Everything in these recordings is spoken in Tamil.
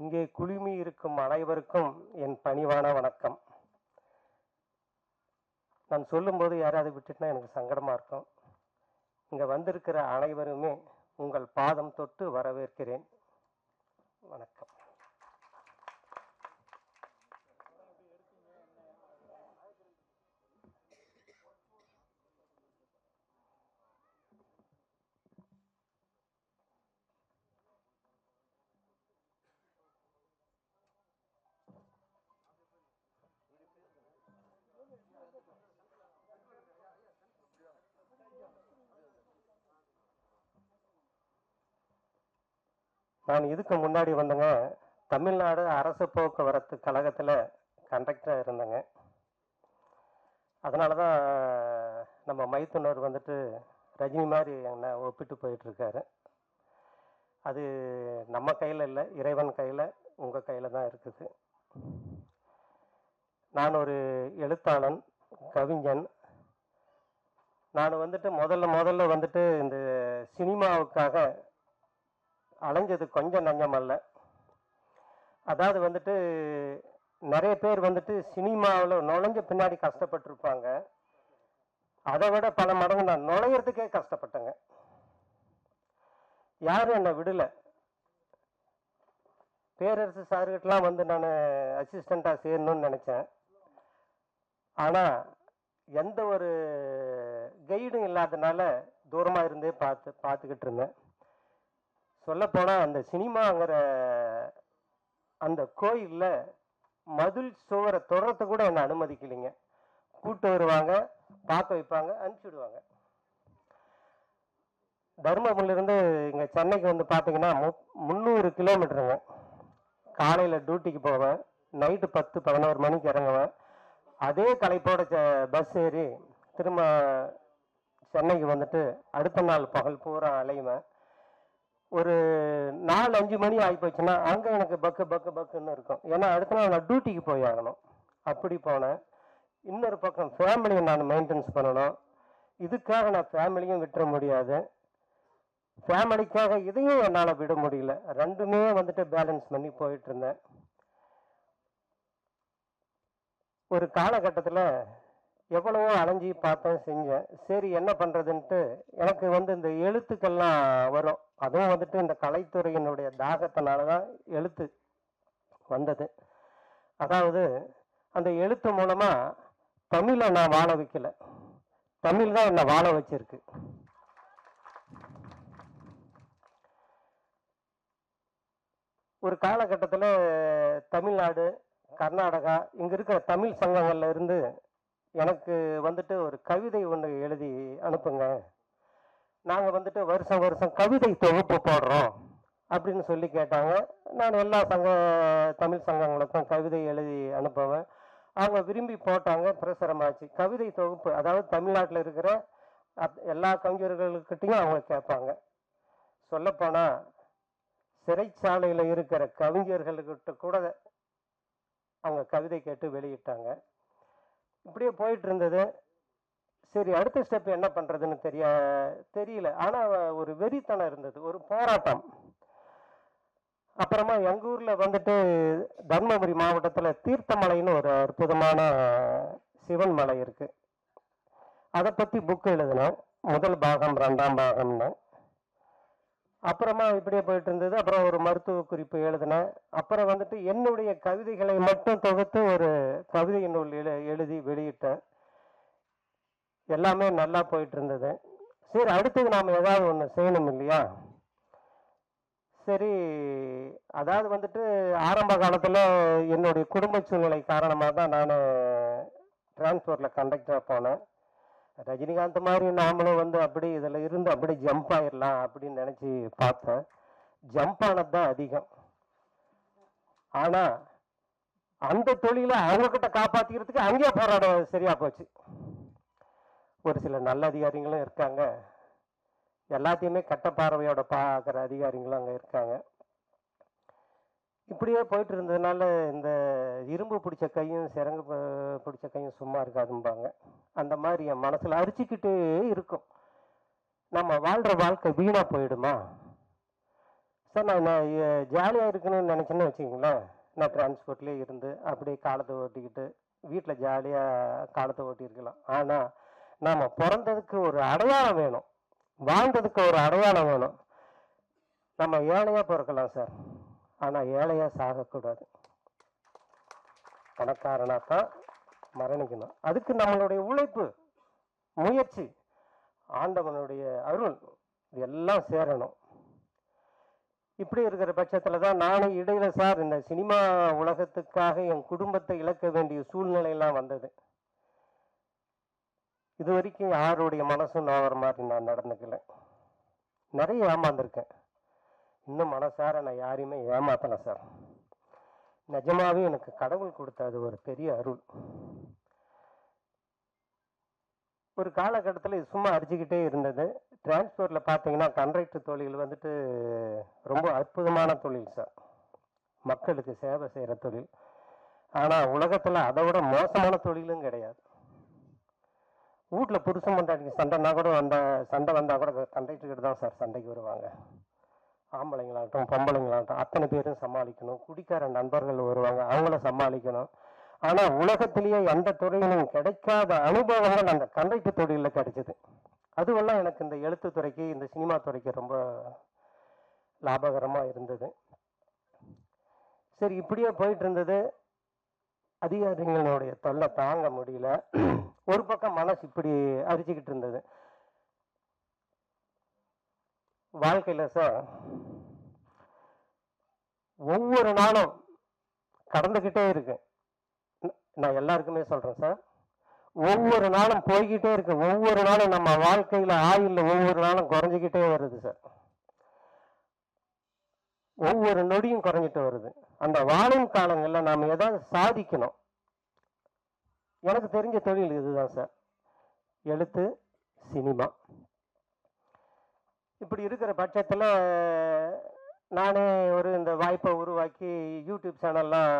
இங்கே குழுமி இருக்கும் அனைவருக்கும் என் பணிவான வணக்கம். நான் சொல்லும்போது யாராவது விட்டுட்டுனா எனக்கு சங்கடமா இருக்கும். இங்க வந்திருக்கிற அனைவருமே உங்கள் பாதம் தொட்டு வரவேற்கிறேன். வணக்கம். நான் இதுக்கு முன்னாடி வந்தேங்க, தமிழ்நாடு அரசு போக்குவரத்து கழகத்தில் கண்டக்டராக இருந்தேங்க. அதனால தான் நம்ம மைத்துனர் வந்துட்டு ரஜினி மாதிரி என்ன ஒப்பிட்டு போயிட்டுருக்காரு. அது நம்ம கையில் இல்லை, இறைவன் கையில், உங்கள் கையில் தான் இருக்குது. நான் ஒரு எழுத்தாளன், கவிஞன். நான் வந்துட்டு முதல்ல வந்துட்டு இந்த சினிமாவுக்காக அலைஞ்சது கொஞ்சம் நஞ்சம் அல்ல. அதாவது வந்துட்டு நிறைய பேர் வந்துட்டு சினிமாவில் நுழைஞ்ச பின்னாடி கஷ்டப்பட்டிருப்பாங்க. அதை விட பல மடங்கு நான் நுழையிறதுக்கே கஷ்டப்பட்டேங்க. யாரும் என்னை விடலை. பேரரசு சார்கிட்டலாம் வந்து நான் அசிஸ்டண்ட்டாக சேரணும்னு நினச்சேன். ஆனால் எந்த ஒரு கைடும் இல்லாதனால தூரமாக இருந்தே பார்த்துக்கிட்டு இருந்தேன். சொல்லப்போனால் அந்த சினிமாங்கிற அந்த கோயிலில் மதில் சுவரை தொடரத்தை கூட என்னை அனுமதிக்கலைங்க. கூட்டு வருவாங்க, பார்க்க வைப்பாங்க, அனுப்பிச்சுடுவாங்க. தர்மபுரியிலிருந்து இங்கே சென்னைக்கு வந்து பார்த்தீங்கன்னா 300 கிலோமீட்டருங்க. காலையில் டியூட்டிக்கு போவேன், நைட்டு 10-11 மணிக்கு இறங்குவேன். அதே களைப்போட பஸ் ஏறி திரும்ப சென்னைக்கு வந்துட்டு அடுத்த நாள் பகல் பூரா அலையுவேன். ஒரு 4-5 மணி ஆகிப்போச்சுன்னா அங்கே எனக்கு பக்குன்னு இருக்கும். ஏன்னா அடுத்த நாள் நான் டியூட்டிக்கு போய் ஆகணும். அப்படி போனேன். இன்னொரு பக்கம் ஃபேமிலியை நான் மெயின்டெனன்ஸ் பண்ணணும். இதுக்காக நான் ஃபேமிலியும் விட்டுற முடியாது, ஃபேமிலிக்காக இதையும் என்னால் விட முடியல. ரெண்டுமே வந்துட்டு பேலன்ஸ் பண்ணி போயிட்டு இருந்தேன். ஒரு காலகட்டத்தில் எவ்வளவோ அலைஞ்சி பார்த்தேன், செஞ்சேன். சரி என்ன பண்ணுறதுன்ட்டு எனக்கு வந்து இந்த எழுத்துக்கள்லாம் வரும். அதுவும் வந்துட்டு இந்த கலைத்துறையினுடைய தாகத்தினால தான் எழுத்து வந்தது. அதாவது அந்த எழுத்து மூலமாக தமிழை நான் வாழ வைக்கல, தமிழ் தான் என்னை வாழ வச்சிருக்கு. ஒரு காலகட்டத்தில் தமிழ்நாடு, கர்நாடகா இங்கே இருக்கிற தமிழ் சங்கங்கள்ல இருந்து எனக்கு வந்துட்டு ஒரு கவிதை ஒன்று எழுதி அனுப்புங்க, நாங்கள் வந்துட்டு வருஷம் கவிதை தொகுப்பு போடுறோம் அப்படின்னு சொல்லி கேட்டாங்க. நான் எல்லா தமிழ் சங்கங்களுக்கும் கவிதை எழுதி அனுப்புவேன். அவங்க விரும்பி போட்டாங்க, பிரசுரமாச்சு. கவிதை தொகுப்பு, அதாவது தமிழ்நாட்டில் இருக்கிற எல்லா கவிஞர்களுக்கிட்டையும் அவங்க கேட்பாங்க. சொல்லப்போனால் சிறைச்சாலையில் இருக்கிற கவிஞர்கள்கிட்ட கூட அவங்க கவிதை கேட்டு வெளியிட்டாங்க. இப்படியே போயிட்டு இருந்தது. சரி அடுத்த ஸ்டெப் என்ன பண்ணுறதுன்னு தெரியல. ஆனால் ஒரு வெறித்தனம் இருந்தது, ஒரு போராட்டம். அப்புறமா எங்கள் ஊரில் வந்துட்டு தர்மபுரி மாவட்டத்தில் தீர்த்தமலைன்னு ஒரு அற்புதமான சிவன் மலை இருக்குது. அதை பற்றி புக் எழுதினேன், முதல் பாகம் 2ஆம் பாகம்னு. அப்புறமா இப்படியே போயிட்டு இருந்தது. அப்புறம் ஒரு மருத்துவ குறிப்பு எழுதினேன். அப்புறம் வந்துட்டு என்னுடைய கவிதைகளை மட்டும் தொகுத்து ஒரு கவிதை நூல் எழுதி வெளியிட்டேன். எல்லாமே நல்லா போயிட்டு இருந்தது. சரி அடுத்தது நாம் ஏதாவது ஒன்று செய்யணும் இல்லையா? சரி, அதாவது வந்துட்டு ஆரம்ப காலத்தில் என்னுடைய குடும்ப சூழ்நிலை காரணமாக தான் நான் டிரான்ஸ்போர்ட்டில் கண்டக்டராக போனேன். ரஜினிகாந்த் மாதிரி நாமளும் வந்து அப்படி இதில் இருந்து அப்படி ஜம்ப் ஆயிடலாம் அப்படின்னு நினச்சி பார்த்தேன். ஜம்ப் ஆனது தான் அதிகம். ஆனால் அந்த தொழிலை அவங்கக்கிட்ட காப்பாற்றிக்கிறதுக்கு அங்கேயே போராட சரியா போச்சு. ஒரு சில நல்ல அதிகாரிகளும் இருக்காங்க, எல்லாத்தையுமே கட்ட பார்வையோட பார்க்குற அதிகாரிகளும் அங்கே இருக்காங்க. இப்படியே போயிட்டு இருந்ததுனால இந்த இரும்பு பிடிச்ச கையும் சிறங்கு பிடிச்ச கையும் சும்மா இருக்காதும்பாங்க. அந்த மாதிரி என் மனசில் அரிச்சிக்கிட்டே இருக்கும். நம்ம வாழ்கிற வாழ்க்கை வீணாக போயிடுமா? சார் நான் ஜாலியாக இருக்கணும்னு நினச்சேன்னு வச்சுக்கிங்களேன், நான் டிரான்ஸ்போர்ட்லேயே இருந்து அப்படியே காலத்தை ஓட்டிக்கிட்டு வீட்டில் ஜாலியாக காலத்தை ஓட்டியிருக்கலாம். ஆனால் நாம் பிறந்ததுக்கு ஒரு அடையாளம் வேணும், வாழ்ந்ததுக்கு ஒரு அடையாளம் வேணும். நம்ம ஏழையாக பிறக்கலாம் சார், ஆனால் ஏழையாக சாகக்கூடாது. பணக்காரனாக தான் மரணிக்கணும். அதுக்கு நம்மளுடைய உழைப்பு, முயற்சி, ஆண்டவனுடைய அருள் எல்லாம் சேரணும். இப்படி இருக்கிற பட்சத்தில் தான் நானும் இடையில சார் இந்த சினிமா உலகத்துக்காக என் குடும்பத்தை இழக்க வேண்டிய சூழ்நிலையெல்லாம் வந்தது. இது வரைக்கும் யாருடைய மனசும் நோகிற மாதிரி நான் நடந்துக்கல. நிறைய ஏமாந்துருக்கேன். இன்னும் மனசார நான் யாரையுமே ஏமாத்தலை சார். நிஜமாவே எனக்கு கடவுள் கொடுத்தது ஒரு பெரிய அருள். ஒரு காலகட்டத்தில் இது சும்மா அடிச்சுக்கிட்டே இருந்தது. டிரான்ஸ்போர்ட்டில் பார்த்தீங்கன்னா கண்ட்ராக்டர் தொழில் வந்துட்டு ரொம்ப அற்புதமான தொழில் சார், மக்களுக்கு சேவை செய்கிற தொழில். ஆனால் உலகத்தில் அதை விட மோசமான தொழிலும் கிடையாது. வீட்டில் புருஷன் பொண்டாட்டிக்கு சண்டைனா கூட சண்டை வந்தால் கூட கண்ட்ராக்டர்கிட்ட தான் சார் சண்டைக்கு வருவாங்க. ஆம்பளைங்களாகட்டும் பொம்பளைங்களாகட்டும் அத்தனை பேரும் சமாளிக்கணும். குடிக்கார நண்பர்கள் வருவாங்க, அவங்கள சமாளிக்கணும். ஆனால் உலகத்திலேயே எந்த துறையிலும் கிடைக்காத அனுபவங்கள் அந்த கண்ட்ராக்டர் தொழிலில் கிடைச்சது. அதுவெல்லாம் எனக்கு இந்த எழுத்து துறைக்கு, இந்த சினிமா துறைக்கு ரொம்ப லாபகரமாக இருந்தது. சரி, இப்படியே போயிட்டு இருந்தது. அதிகாரிகளுடைய தொல்லை தாங்க முடியல. ஒரு பக்கம் மனசு இப்படி அரிச்சுக்கிட்டு இருந்தது. வாழ்க்கையில சார் ஒவ்வொரு நாளும் கடந்துக்கிட்டே இருக்கு. நான் எல்லாருக்குமே சொல்றேன் சார், ஒவ்வொரு நாளும் போய்கிட்டே இருக்கு. ஒவ்வொரு நாளும் நம்ம வாழ்க்கையில ஆயுள்ல ஒவ்வொரு நாளும் குறைஞ்சிக்கிட்டே வருது சார். ஒவ்வொரு நொடியும் குறைஞ்சிட்டு வருது. அந்த வாழும் காலங்களில் நாம் ஏதாவது சாதிக்கணும். எனக்கு தெரிஞ்ச தொழில் இதுதான் சார், எழுத்து, சினிமா. இப்படி இருக்கிற பட்சத்தில் நானே இந்த வாய்ப்பை உருவாக்கி யூடியூப் சேனல்லாம்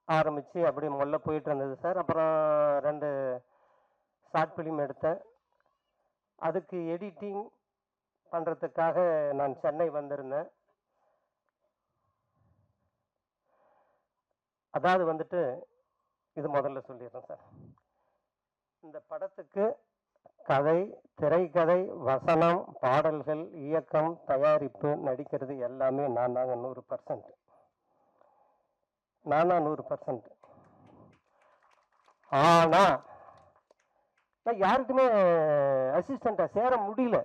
ஆரம்பித்து அப்படி முதல்ல போயிட்டு இருந்தது சார். அப்புறம் 2 ஷார்ட் ஃபிலிம் எடுத்தேன். அதுக்கு எடிட்டிங் பண்ணுறதுக்காக நான் சென்னை வந்திருந்தேன். அதாவது வந்துட்டு இது முதல்ல சொல்லிடுறேன் சார். இந்த படத்துக்கு கதை, திரைக்கதை, வசனம், பாடல்கள், இயக்கம், தயாரிப்பு, நடிக்கிறது எல்லாமே நான் தாங்க 100%. நான் தான் 100%. ஆனால் நான் யாருக்குமே அசிஸ்டண்ட்டாக சேர முடியல.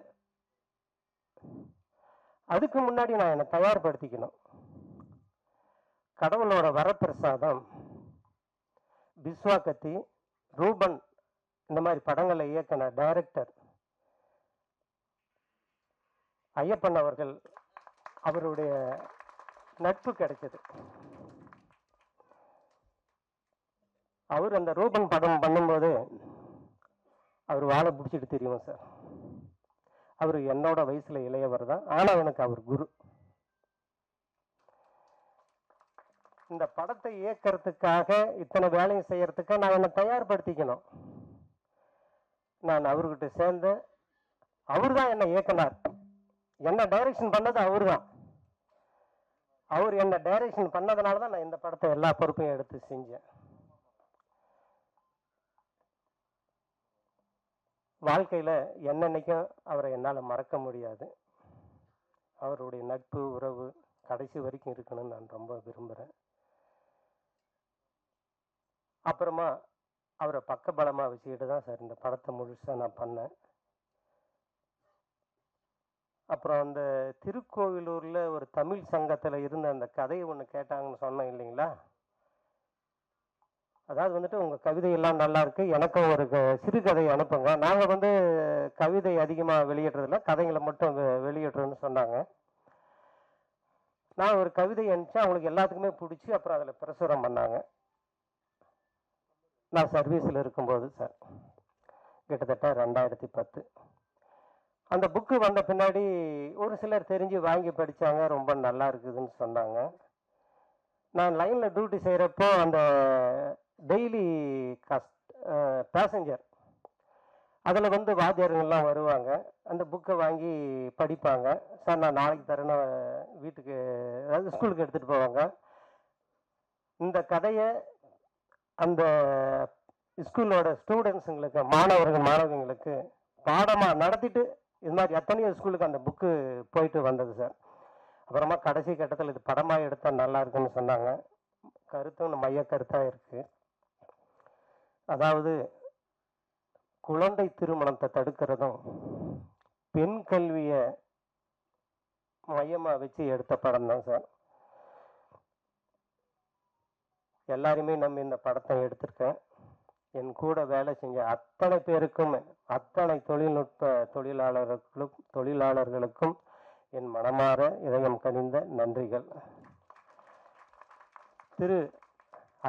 அதுக்கு முன்னாடி நான் என்னை தயார்படுத்திக்கணும். கடவுளோட வரப்பிரசாதம், பிஸ்வா கத்தி, ரூபன் இந்த மாதிரி படங்களை இயக்கின டைரக்டர் ஐயப்பன் அவர்கள், அவருடைய நட்பு கிடைச்சது. அவர் அந்த ரூபன் படம் பண்ணும்போது அவர் வாழை பிடிச்சிட்டு தெரியும் சார். அவர் என்னோட வயசுல இளையவர் தான், ஆனால் எனக்கு அவர் குரு. இந்த படத்தை இயக்கிறதுக்காக இத்தனை வேலையும் செய்யறதுக்கு நான் என்னை தயார்படுத்திக்கணும். நான் அவர்கிட்ட சேர்ந்து, அவர் தான் என்னை இயக்குனார். என்ன டைரக்ஷன் பண்ணது அவர் தான். அவர் என்ன டைரக்ஷன் பண்ணதுனால தான் நான் இந்த படத்தை எல்லா பொறுப்பையும் எடுத்து செஞ்சேன். வாழ்க்கையில் என்னன்னைக்கும் அவரை என்னால் மறக்க முடியாது. அவருடைய நட்பு, உறவு கடைசி வரைக்கும் இருக்கணும்னு நான் ரொம்ப விரும்புகிறேன். அப்புறமா அவரை பக்கபலமாக வச்சுக்கிட்டு தான் சார் இந்த படத்தை முழுசாக நான் பண்ணேன். அப்புறம் அந்த திருக்கோவிலூரில் ஒரு தமிழ் சங்கத்தில் இருந்த அந்த கதையை ஒன்று கேட்டாங்கன்னு சொன்னேன் இல்லைங்களா. அதாவது வந்துட்டு உங்கள் கவிதையெல்லாம் நல்லா இருக்கு, எனக்கும் ஒரு சிறுகதை அனுப்புங்க. நாங்கள் கவிதை அதிகமாக வெளியிடுறதில்ல, கதைகளை மட்டும் வெளியிடுறோன்னு சொன்னாங்க. நான் ஒரு கவிதை அனுப்பிச்சேன், அவங்களுக்கு எல்லாத்துக்குமே பிடிச்சி அப்புறம் அதில் பிரசுரம் பண்ணாங்க. நான் சர்வீஸில் இருக்கும்போது சார், கிட்டத்தட்ட 2010. அந்த புக்கு வந்த பின்னாடி ஒரு சிலர் தெரிஞ்சு வாங்கி படித்தாங்க, ரொம்ப நல்லா இருக்குதுன்னு சொன்னாங்க. நான் லைனில் டியூட்டி செய்கிறப்போ அந்த டெய்லி பேசஞ்சர் அதில் வந்து வாத்தியாருங்கள்லாம் வருவாங்க, அந்த புக்கை வாங்கி படிப்பாங்க. சார் நான் நாளைக்கு தரேன்னு வீட்டுக்கு, அதாவது ஸ்கூலுக்கு எடுத்துகிட்டு போவாங்க. இந்த கதையை அந்த ஸ்கூலோட ஸ்டூடெண்ட்ஸுங்களுக்கு, மாணவர்களுக்கு பாடமாக நடத்திட்டு இது மாதிரி எத்தனையோ ஸ்கூலுக்கு அந்த புக்கு போயிட்டு வந்தது சார். அப்புறமா கடைசி கட்டத்தில் இது படமாக எடுத்தால் நல்லா இருக்குன்னு சொன்னாங்க. கருத்தும் மைய கருத்தாக இருக்குது. அதாவது குழந்தை திருமணத்தை தடுக்கிறதும் பெண் கல்வியை மையமாக வச்சு எடுத்த படம் தான் சார். எல்லாருமே நம்ம இந்த படத்தை எடுத்திருக்கேன். என் கூட வேலை செஞ்ச அத்தனை பேருக்கும், அத்தனை தொழில்நுட்ப தொழிலாளர்களுக்கும் என் மனமாற இதயம் கனிந்த நன்றிகள். திரு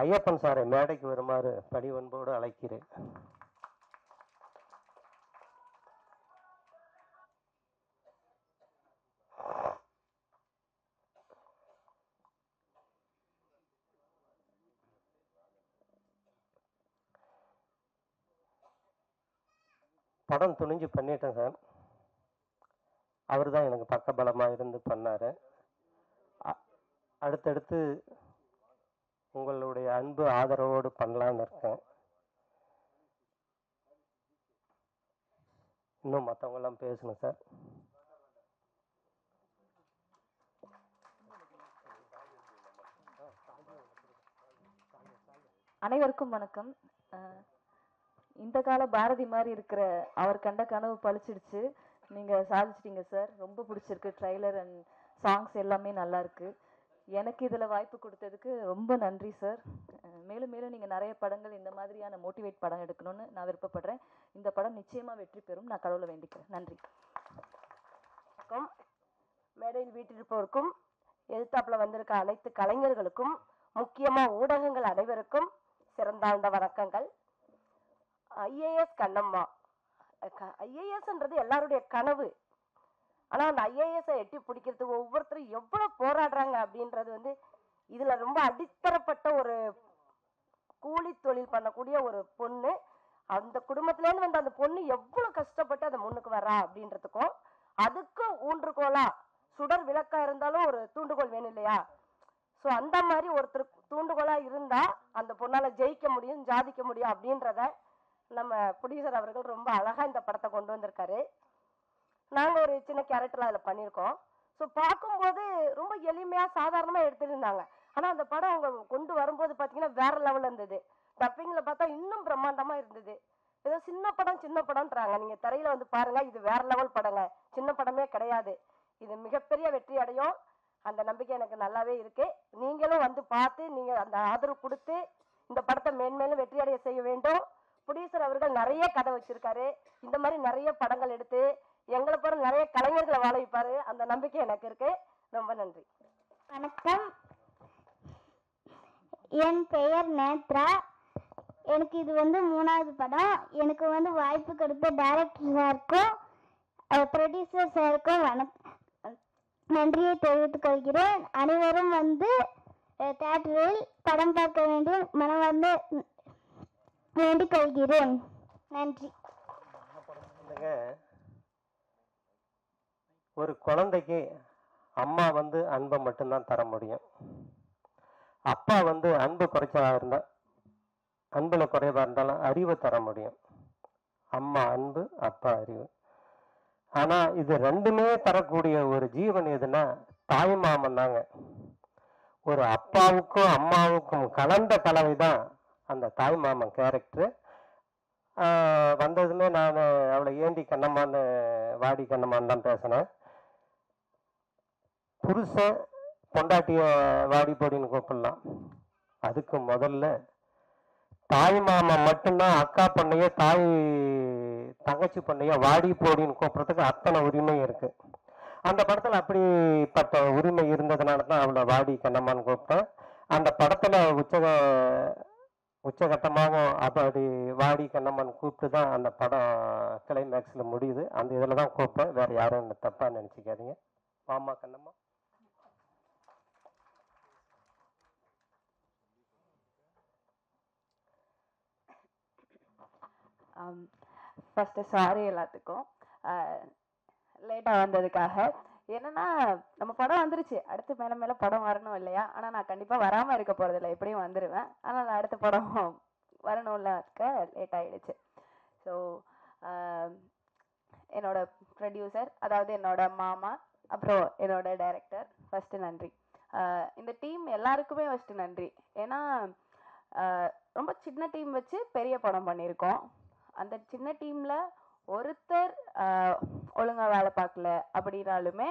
ஐயப்பன் சாரை மேடைக்கு வருமாறு பணிவன்போடு அழைக்கிறேன். படம் துணிஞ்சு பண்ணிட்டேன் சார். அவர் தான் எனக்கு பக்கபலமாக இருந்து பண்ணார். அடுத்தடுத்து உங்களுடைய அன்பு ஆதரவோடு பண்ணலான்னு இருக்கேன். இன்னும் மற்றவங்கெல்லாம் பேசணும் சார். அனைவருக்கும் வணக்கம். இந்த கால பாரதி மாதிரி இருக்கிற அவர் கண்ட கனவு பழிச்சிடுச்சு. நீங்கள் சாதிச்சிட்டீங்க சார். ரொம்ப பிடிச்சிருக்கு. ட்ரைலர் அண்ட் சாங்ஸ் எல்லாமே நல்லா இருக்கு. எனக்கு இதில் வாய்ப்பு கொடுத்ததுக்கு ரொம்ப நன்றி சார். மேலும் மேலும் நீங்கள் நிறைய படங்கள் இந்த மாதிரியான மோட்டிவேட் படம் எடுக்கணும்னு நான் விருப்பப்படுறேன். இந்த படம் நிச்சயமாக வெற்றி பெறும். நான் கடவுளை வேண்டிக்கிறேன். நன்றி. மேடையில் வீட்டிருப்பவருக்கும் எதிர்த்தாப்புல வந்திருக்க அனைத்து கலைஞர்களுக்கும், முக்கியமாக ஊடகங்கள் அனைவருக்கும் சிறந்தாழ்ந்த வணக்கங்கள். ஐஏஎஸ் கண்ணம்மா, ஐஏஎஸ்ன்றது எல்லாருடைய கனவு. ஆனால் அந்த ஐஏஎஸை எட்டி பிடிக்கிறதுக்கு ஒவ்வொருத்தரும் எவ்வளோ போராடுறாங்க அப்படின்றது வந்து இதில் ரொம்ப அடித்தரப்பட்ட ஒரு கூலி தொழில் பண்ணக்கூடிய ஒரு பொண்ணு. அந்த குடும்பத்துலேருந்து வந்து அந்த பொண்ணு எவ்வளோ கஷ்டப்பட்டு அதை முன்னுக்கு வரா அப்படின்றதுக்கும், அதுக்கும் ஊன்றுகோலா சுடர் விளக்கா இருந்தாலும் ஒரு தூண்டுகோல் வேணும் இல்லையா? ஸோ அந்த மாதிரி ஒருத்தர் தூண்டுகோலா இருந்தால் அந்த பொண்ணால் ஜெயிக்க முடியும், சாதிக்க முடியும் அப்படின்றத நம்ம ப்ரொடியூசர் அவர்கள் ரொம்ப அழகாக இந்த படத்தை கொண்டு வந்திருக்காரு. நாங்கள் ஒரு சின்ன கேரக்டர் அதில் பண்ணியிருக்கோம். ஸோ பார்க்கும்போது ரொம்ப எளிமையாக சாதாரணமாக எடுத்துருந்தாங்க. ஆனால் அந்த படம் அவங்க கொண்டு வரும்போது பார்த்தீங்கன்னா வேற லெவலில் இருந்தது. டப்பிங்கில் பார்த்தா இன்னும் பிரம்மாண்டமாக இருந்தது. ஏதோ சின்ன படம்ன்றாங்க. நீங்கள் திரையில் வந்து பாருங்கள், இது வேற லெவல் படங்க, சின்ன படமே கிடையாது. இது மிகப்பெரிய வெற்றி அடையும். அந்த நம்பிக்கை எனக்கு நல்லாவே இருக்கு. நீங்களும் வந்து பார்த்து நீங்கள் அந்த ஆதரவு கொடுத்து இந்த படத்தை மேன்மேலும் வெற்றி அடைய செய்ய வேண்டும். ப்ரொடியூசர் அவர்கள் நிறைய கதை வச்சிருக்காரு. இந்த மாதிரி நிறைய படங்கள் எடுத்து எங்களை போற நிறைய கலைஞர்களை வாழ வைப்பாரு. அந்த நம்பிக்கை எனக்கு இருக்கு. ரொம்ப நன்றி. வணக்கம், என் பெயர் நேத்ரா. எனக்கு இது வந்து 3வது படம். எனக்கு வந்து வாய்ப்பு கொடுத்த டைரக்டர் சாருக்கும் ப்ரொடியூசர் சாருக்கும் நன்றியை தெரிவித்துக் கொள்கிறேன். அனைவரும் வந்து தியேட்டரில் படம் பார்க்க வேண்டும் மனம் வந்து வேண்டிக் கொள்கிறேன். நன்றி. ஒரு குழந்தைக்கு அம்மா வந்து அன்பை மட்டும்தான் தர முடியும். அப்பா வந்து அன்பு குறைச்சா இருந்தா, அன்புல குறைவா இருந்தாலும் அறிவை தர முடியும். அம்மா அன்பு, அப்பா அறிவு. ஆனா இது ரெண்டுமே தரக்கூடிய ஒரு ஜீவன் எதுனா தாய் மாமன் தாங்க. ஒரு அப்பாவுக்கும் அம்மாவுக்கும் கலந்த கலவை தான் அந்த தாய் மாமன் கேரக்டர். வந்ததுமே நான் அவளை ஏண்டி கண்ணம்மான்னு, வாடி கண்ணம்மான்னு தான் பேசினேன். புருஷன் பொண்டாட்டிய வாடி போடின்னு கூப்பிடலாம். அதுக்கு முதல்ல தாய் மாமன் மட்டும்தான் அக்கா பொண்ணைய, தங்கச்சி பொண்ணைய வாடி போடின்னு கூப்பிட்றதுக்கு அத்தனை உரிமை இருக்கு. அந்த படத்துல அப்படிப்பட்ட உரிமை இருந்ததுனால தான் அவளை வாடி கண்ணம்மான்னு கூப்பிட்டேன். அந்த படத்துல உச்சகட்டமாக அப்படி வாடி கண்ணம்மான்னு கூப்பிட்டு தான் அந்த படம் கிளைமேக்ஸில் முடியுது. அந்த இதில் தான் கூப்பிட்டேன். வேற யாரும் என்ன தப்பா நினைச்சுக்காதீங்க. வாமா கண்ணம்மா. ஃபஸ்ட்டு சாரி எல்லாத்துக்கும் லேட்டாக வந்ததுக்காக. என்னன்னா நம்ம படம் வந்துருச்சு, அடுத்து மேலே மேலே படம் வரணும் இல்லையா? ஆனால் நான் கண்டிப்பாக வராமல் இருக்க போகிறதில்ல, எப்படியும் வந்துடுவேன். ஆனால் நான் அடுத்த படம் வரணும்லக்க லேட் ஆகிடுச்சு. ஸோ என்னோட ப்ரொடியூசர், அதாவது என்னோட மாமா, அப்புறம் என்னோட டைரக்டர், ஃபஸ்ட்டு நன்றி. இந்த டீம் எல்லாருக்குமே ஃபஸ்ட்டு நன்றி. ஏன்னா ரொம்ப சின்ன டீம் வச்சு பெரிய படம் பண்ணியிருக்கோம். அந்த சின்ன டீமில் ஒருத்தர் ஒழுங்காக வேலை பார்க்கல அப்படின்னாலுமே,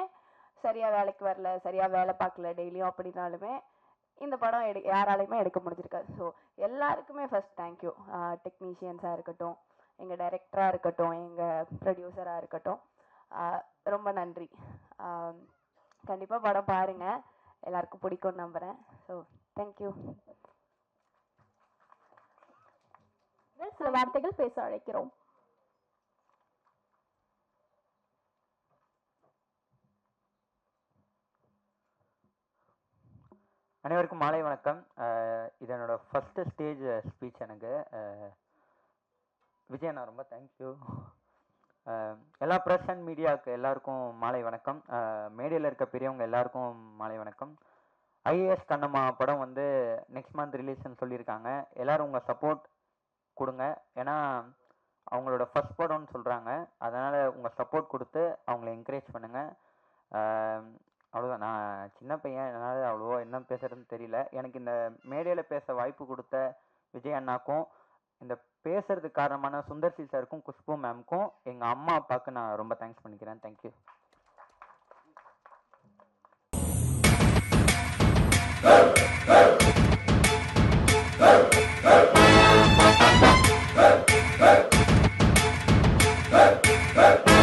சரியாக வேலைக்கு வரல, சரியாக வேலை பார்க்கல டெய்லியும் அப்படின்னாலுமே இந்த படம் யாராலையுமே எடுக்க முடிஞ்சிருக்காது. ஸோ எல்லாருக்குமே ஃபஸ்ட் தேங்க்யூ. டெக்னீஷியன்ஸாக இருக்கட்டும், எங்கள் டைரக்டராக இருக்கட்டும், எங்கள் ப்ரொடியூசராக இருக்கட்டும், ரொம்ப நன்றி. கண்டிப்பாக படம் பாருங்கள், எல்லாருக்கும் பிடிக்கும்னு நம்புகிறேன். So thank you. சில வார்த்தைகள் பேச அழைக்கிறோம். அனைவருக்கும் மாலை வணக்கம். இது என்னோட ஃபஸ்ட்டு ஸ்டேஜ் ஸ்பீச். எனக்கு விஜய் அண்ணா ரொம்ப தேங்க்யூ. எல்லா ப்ரெஸ் அண்ட் மீடியாவுக்கு எல்லாருக்கும் மாலை வணக்கம். மேடையில் இருக்க பெரியவங்க எல்லாருக்கும் மாலை வணக்கம். ஐஏஎஸ் கண்ணம்மா படம் வந்து நெக்ஸ்ட் மந்த் ரிலீஸ்ன்னு சொல்லியிருக்காங்க. எல்லோரும் உங்கள் சப்போர்ட் கொடுங்க. ஏன்னா அவங்களோட ஃபஸ்ட் படம்னு சொல்கிறாங்க. அதனால் உங்கள் சப்போர்ட் கொடுத்து அவங்கள என்கரேஜ் பண்ணுங்கள். அவ்வளோதான். நான் சின்ன பையன், என்னால் அவ்வளோவா என்ன பேசுகிறதுன்னு தெரியல. எனக்கு இந்த மேடையில் பேச வாய்ப்பு கொடுத்த விஜய் அண்ணாக்கும், இந்த பேசுறதுக்கு காரணமான சுந்தர்சி சாருக்கும், குஷ்பு மேம்க்கும், எங்கள் அம்மா அப்பாவுக்கு நான் ரொம்ப தேங்க்ஸ் பண்ணிக்கிறேன். தேங்க்யூ. Hey!